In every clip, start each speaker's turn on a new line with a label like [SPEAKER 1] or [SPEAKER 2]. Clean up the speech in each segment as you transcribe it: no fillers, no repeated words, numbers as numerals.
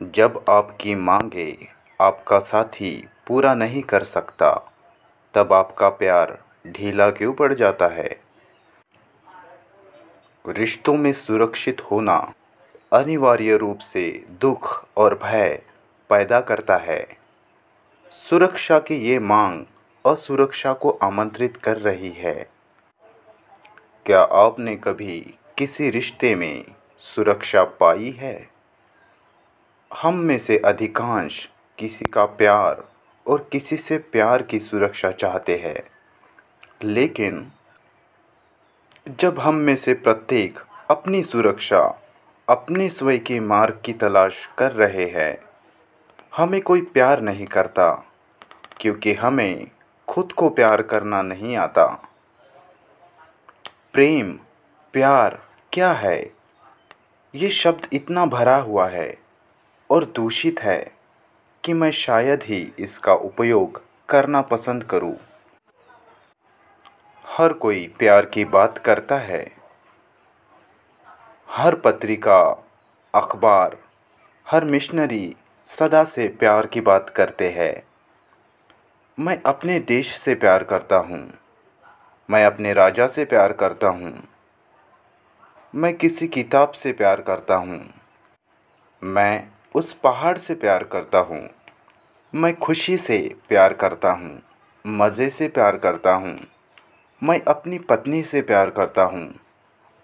[SPEAKER 1] जब आपकी मांगें आपका साथी पूरा नहीं कर सकता, तब आपका प्यार ढीला क्यों पड़ जाता है? रिश्तों में सुरक्षित होना अनिवार्य रूप से दुख और भय पैदा करता है। सुरक्षा की ये मांग असुरक्षा को आमंत्रित कर रही है। क्या आपने कभी किसी रिश्ते में सुरक्षा पाई है? हम में से अधिकांश किसी का प्यार और किसी से प्यार की सुरक्षा चाहते हैं, लेकिन जब हम में से प्रत्येक अपनी सुरक्षा अपने स्वयं के मार्ग की तलाश कर रहे हैं, हमें कोई प्यार नहीं करता क्योंकि हमें खुद को प्यार करना नहीं आता। प्रेम, प्यार क्या है? ये शब्द इतना भरा हुआ है और दूषित है कि मैं शायद ही इसका उपयोग करना पसंद करूं। हर कोई प्यार की बात करता है। हर पत्रिका, अखबार, हर मिशनरी सदा से प्यार की बात करते हैं। मैं अपने देश से प्यार करता हूँ। मैं अपने राजा से प्यार करता हूँ। मैं किसी किताब से प्यार करता हूँ। मैं उस पहाड़ से प्यार करता हूँ। मैं खुशी से प्यार करता हूँ। मज़े से प्यार करता हूँ। मैं अपनी पत्नी से प्यार करता हूँ।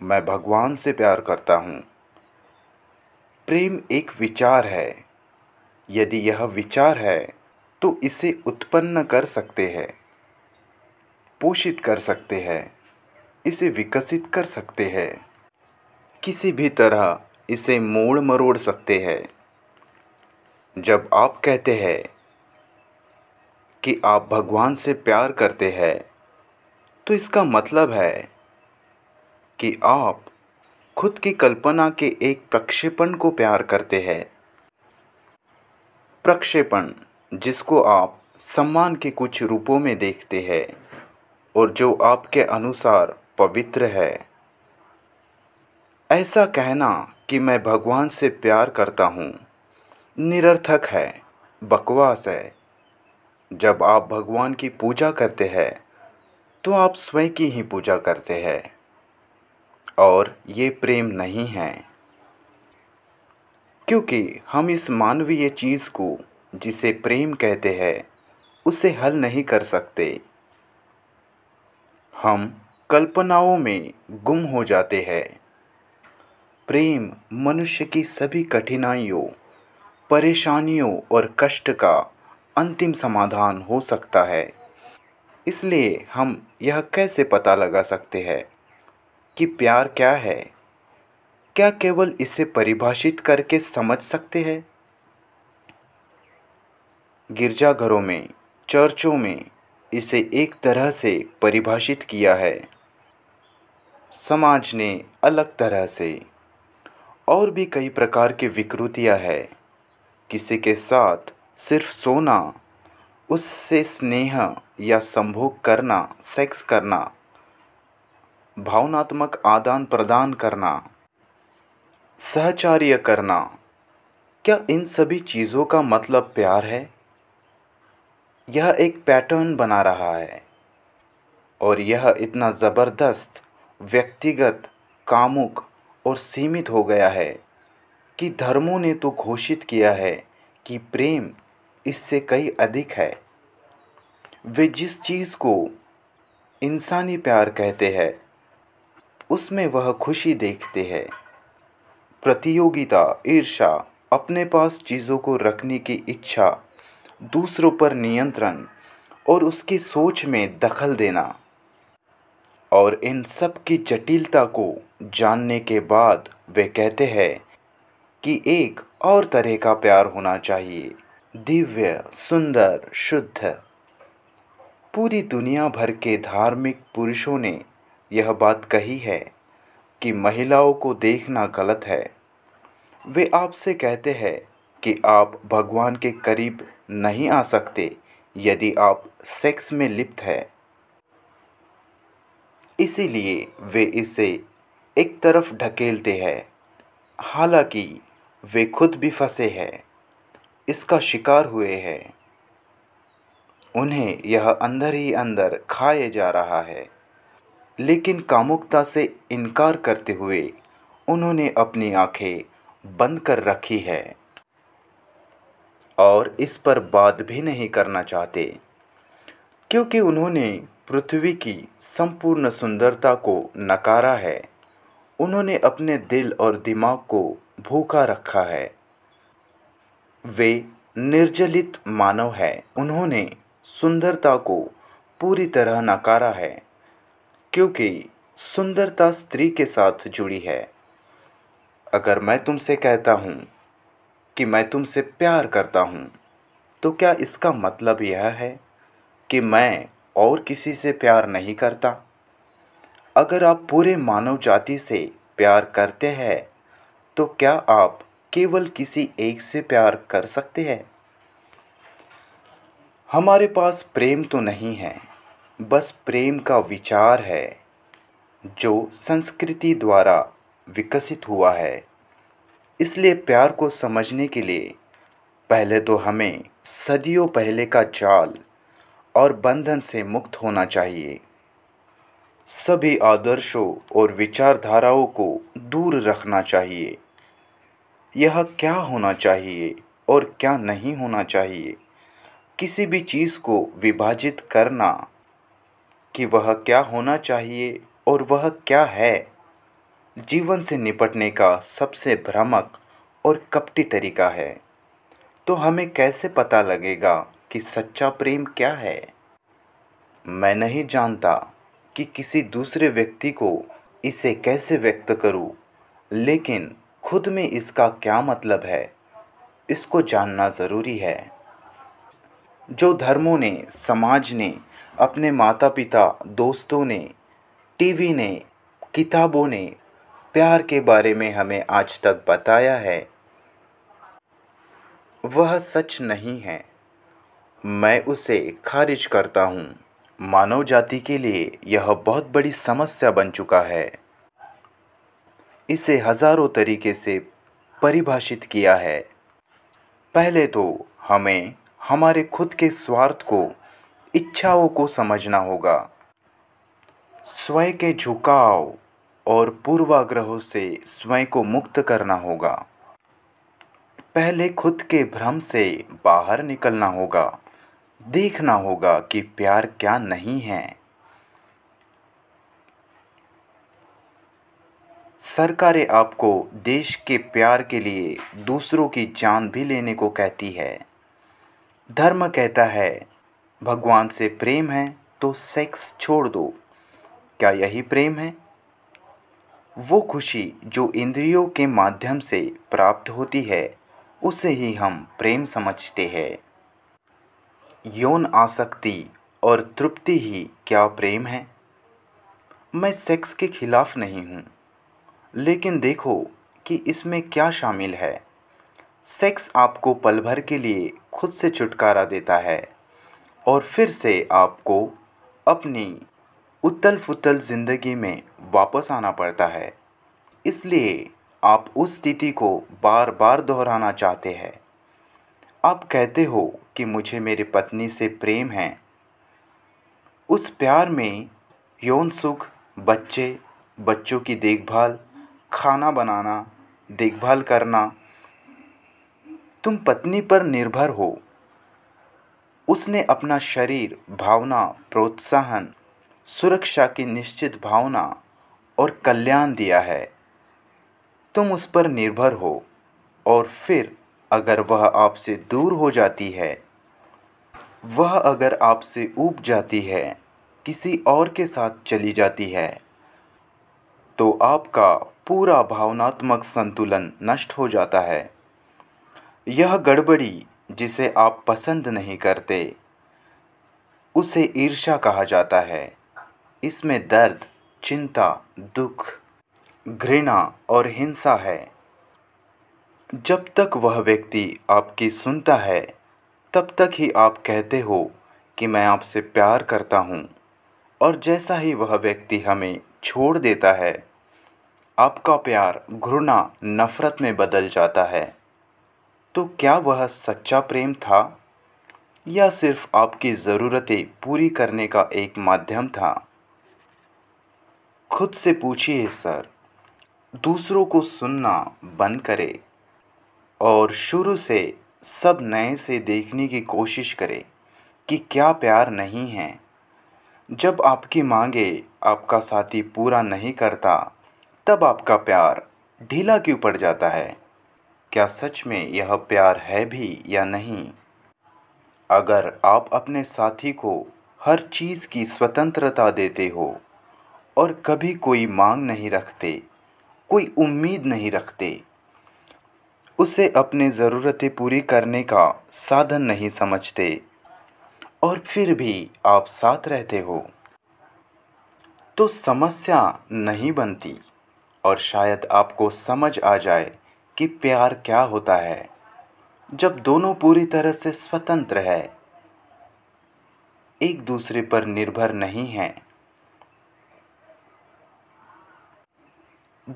[SPEAKER 1] मैं भगवान से प्यार करता हूँ। प्रेम एक विचार है। यदि यह विचार है तो इसे उत्पन्न कर सकते हैं, पोषित कर सकते हैं, इसे विकसित कर सकते हैं, किसी भी तरह इसे मोड़ मरोड़ सकते हैं। जब आप कहते हैं कि आप भगवान से प्यार करते हैं, तो इसका मतलब है कि आप खुद की कल्पना के एक प्रक्षेपण को प्यार करते हैं। प्रक्षेपण जिसको आप सम्मान के कुछ रूपों में देखते हैं और जो आपके अनुसार पवित्र है। ऐसा कहना कि मैं भगवान से प्यार करता हूँ निरर्थक है, बकवास है। जब आप भगवान की पूजा करते हैं तो आप स्वयं की ही पूजा करते हैं, और ये प्रेम नहीं है, क्योंकि हम इस मानवीय चीज़ को जिसे प्रेम कहते हैं उसे हल नहीं कर सकते। हम कल्पनाओं में गुम हो जाते हैं। प्रेम मनुष्य की सभी कठिनाइयों, परेशानियों और कष्ट का अंतिम समाधान हो सकता है। इसलिए हम यह कैसे पता लगा सकते हैं कि प्यार क्या है? क्या केवल इसे परिभाषित करके समझ सकते हैं? गिरजाघरों में, चर्चों में इसे एक तरह से परिभाषित किया है, समाज ने अलग तरह से। और भी कई प्रकार की विकृतियां हैं। किसी के साथ सिर्फ सोना, उससे स्नेह या संभोग करना, सेक्स करना, भावनात्मक आदान प्रदान करना, सहचार्य करना, क्या इन सभी चीज़ों का मतलब प्यार है? यह एक पैटर्न बना रहा है, और यह इतना ज़बरदस्त, व्यक्तिगत, कामुक और सीमित हो गया है कि धर्मों ने तो घोषित किया है कि प्रेम इससे कहीं अधिक है। वे जिस चीज़ को इंसानी प्यार कहते हैं उसमें वह खुशी देखते हैं। प्रतियोगिता, ईर्ष्या, अपने पास चीज़ों को रखने की इच्छा, दूसरों पर नियंत्रण और उसकी सोच में दखल देना। और इन सब की जटिलता को जानने के बाद वे कहते हैं कि एक और तरह का प्यार होना चाहिए, दिव्य, सुंदर, शुद्ध। पूरी दुनिया भर के धार्मिक पुरुषों ने यह बात कही है कि महिलाओं को देखना गलत है। वे आपसे कहते हैं कि आप भगवान के करीब नहीं आ सकते यदि आप सेक्स में लिप्त हैं। इसीलिए वे इसे एक तरफ ढकेलते हैं, हालांकि वे खुद भी फंसे हैं। इसका शिकार हुए हैं। उन्हें यह अंदर ही अंदर खाए जा रहा है, लेकिन कामुकता से इनकार करते हुए उन्होंने अपनी आंखें बंद कर रखी है और इस पर बात भी नहीं करना चाहते, क्योंकि उन्होंने पृथ्वी की संपूर्ण सुंदरता को नकारा है। उन्होंने अपने दिल और दिमाग को भूखा रखा है। वे निर्जलित मानव हैं। उन्होंने सुंदरता को पूरी तरह नकारा है, क्योंकि सुंदरता स्त्री के साथ जुड़ी है। अगर मैं तुमसे कहता हूँ कि मैं तुमसे प्यार करता हूँ, तो क्या इसका मतलब यह है कि मैं और किसी से प्यार नहीं करता? अगर आप पूरे मानव जाति से प्यार करते हैं, तो क्या आप केवल किसी एक से प्यार कर सकते हैं? हमारे पास प्रेम तो नहीं है, बस प्रेम का विचार है, जो संस्कृति द्वारा विकसित हुआ है। इसलिए प्यार को समझने के लिए पहले तो हमें सदियों पहले का जाल और बंधन से मुक्त होना चाहिए। सभी आदर्शों और विचारधाराओं को दूर रखना चाहिए। यह क्या होना चाहिए और क्या नहीं होना चाहिए, किसी भी चीज़ को विभाजित करना कि वह क्या होना चाहिए और वह क्या है, जीवन से निपटने का सबसे भ्रामक और कपटी तरीका है। तो हमें कैसे पता लगेगा कि सच्चा प्रेम क्या है? मैं नहीं जानता कि किसी दूसरे व्यक्ति को इसे कैसे व्यक्त करूं, लेकिन खुद में इसका क्या मतलब है, इसको जानना ज़रूरी है। जो धर्मों ने, समाज ने, अपने माता पिता, दोस्तों ने, टीवी ने, किताबों ने प्यार के बारे में हमें आज तक बताया है, वह सच नहीं है। मैं उसे खारिज करता हूँ। मानव जाति के लिए यह बहुत बड़ी समस्या बन चुका है। इसे हजारों तरीके से परिभाषित किया है। पहले तो हमें हमारे खुद के स्वार्थ को, इच्छाओं को समझना होगा। स्वयं के झुकाव और पूर्वाग्रहों से स्वयं को मुक्त करना होगा। पहले खुद के भ्रम से बाहर निकलना होगा। देखना होगा कि प्यार क्या नहीं है। सरकारें आपको देश के प्यार के लिए दूसरों की जान भी लेने को कहती है। धर्म कहता है भगवान से प्रेम है तो सेक्स छोड़ दो। क्या यही प्रेम है? वो खुशी जो इंद्रियों के माध्यम से प्राप्त होती है, उसे ही हम प्रेम समझते हैं। यौन आसक्ति और तृप्ति ही क्या प्रेम है? मैं सेक्स के खिलाफ नहीं हूँ, लेकिन देखो कि इसमें क्या शामिल है। सेक्स आपको पल भर के लिए खुद से छुटकारा देता है और फिर से आपको अपनी उथल-पुथल ज़िंदगी में वापस आना पड़ता है। इसलिए आप उस स्थिति को बार बार दोहराना चाहते हैं। आप कहते हो कि मुझे मेरी पत्नी से प्रेम है। उस प्यार में यौन सुख, बच्चे, बच्चों की देखभाल, खाना बनाना, देखभाल करना, तुम पत्नी पर निर्भर हो। उसने अपना शरीर, भावना, प्रोत्साहन, सुरक्षा की निश्चित भावना और कल्याण दिया है। तुम उस पर निर्भर हो और फिर अगर वह आपसे दूर हो जाती है, वह अगर आपसे ऊब जाती है, किसी और के साथ चली जाती है, तो आपका पूरा भावनात्मक संतुलन नष्ट हो जाता है। यह गड़बड़ी जिसे आप पसंद नहीं करते, उसे ईर्ष्या कहा जाता है। इसमें दर्द, चिंता, दुख, घृणा और हिंसा है। जब तक वह व्यक्ति आपकी सुनता है, तब तक ही आप कहते हो कि मैं आपसे प्यार करता हूँ, और जैसा ही वह व्यक्ति हमें छोड़ देता है, आपका प्यार घृणा, नफ़रत में बदल जाता है। तो क्या वह सच्चा प्रेम था या सिर्फ आपकी ज़रूरतें पूरी करने का एक माध्यम था? खुद से पूछिए सर। दूसरों को सुनना बंद करें और शुरू से सब नए से देखने की कोशिश करें कि क्या प्यार नहीं है। जब आपकी मांगें आपका साथी पूरा नहीं करता, तब आपका प्यार ढीला क्यों पड़ जाता है? क्या सच में यह प्यार है भी या नहीं? अगर आप अपने साथी को हर चीज़ की स्वतंत्रता देते हो और कभी कोई मांग नहीं रखते, कोई उम्मीद नहीं रखते, उसे अपनी ज़रूरतें पूरी करने का साधन नहीं समझते और फिर भी आप साथ रहते हो, तो समस्या नहीं बनती और शायद आपको समझ आ जाए कि प्यार क्या होता है जब दोनों पूरी तरह से स्वतंत्र है, एक दूसरे पर निर्भर नहीं हैं।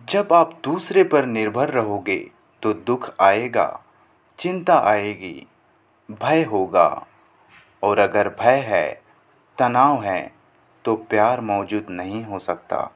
[SPEAKER 1] जब आप दूसरे पर निर्भर रहोगे तो दुख आएगा, चिंता आएगी, भय होगा और अगर भय है, तनाव है, तो प्यार मौजूद नहीं हो सकता।